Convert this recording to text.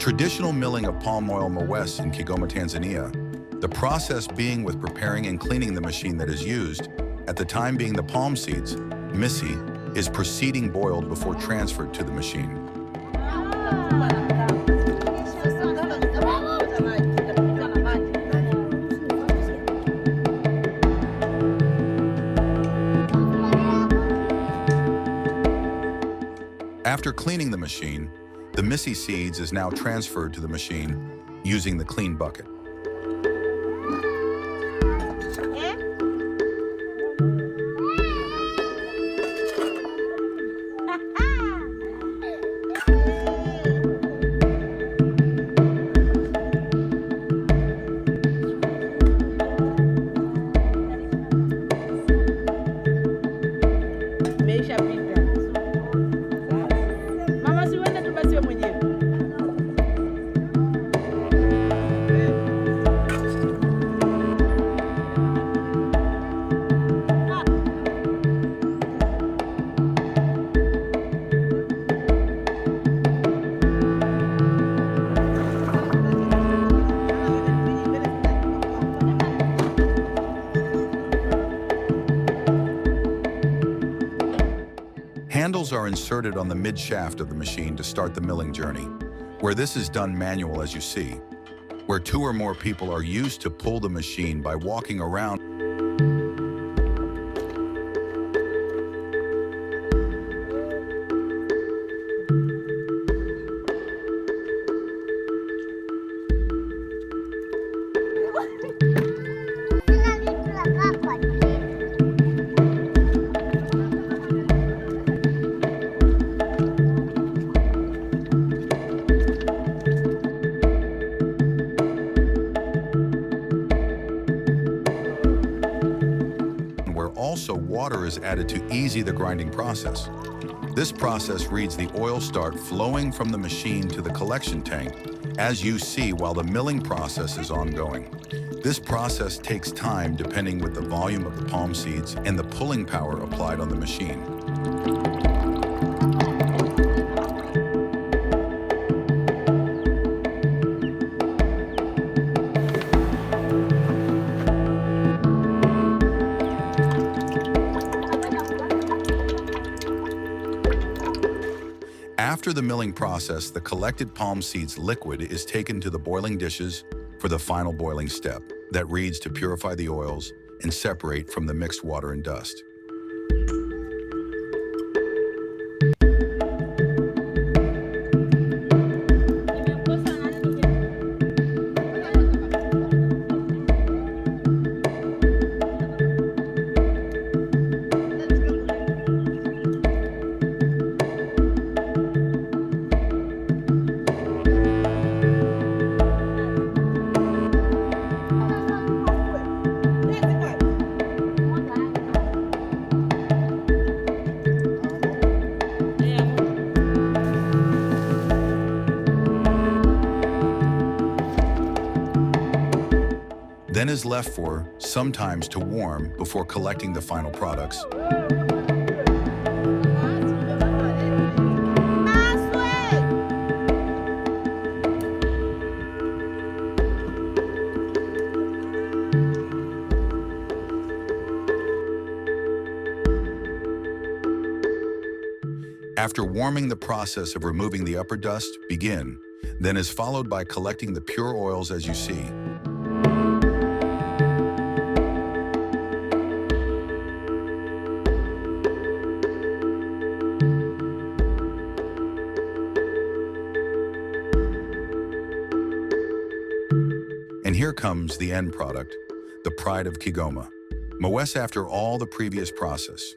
Traditional milling of palm oil Mawesse in Kigoma, Tanzania, the process being with preparing and cleaning the machine that is used, at the time being the palm seeds, misi, is preceding boiled before transferred to the machine. After cleaning the machine, the misi seeds is now transferred to the machine using the clean bucket. Handles are inserted on the mid-shaft of the machine to start the milling journey, where this is done manual as you see, where 2 or more people are used to pull the machine by walking around. Also, water is added to ease the grinding process. This process reads the oil start flowing from the machine to the collection tank, as you see while the milling process is ongoing. This process takes time depending with the volume of the palm seeds and the pulling power applied on the machine. After the milling process, the collected palm seeds liquid is taken to the boiling dishes for the final boiling step that reads to purify the oils and separate from the mixed water and dust. Then is left for, sometimes to warm before collecting the final products. After warming, the process of removing the upper dust begin, then is followed by collecting the pure oils as you see. And here comes the end product, the pride of Kigoma. Mawesse after all the previous process.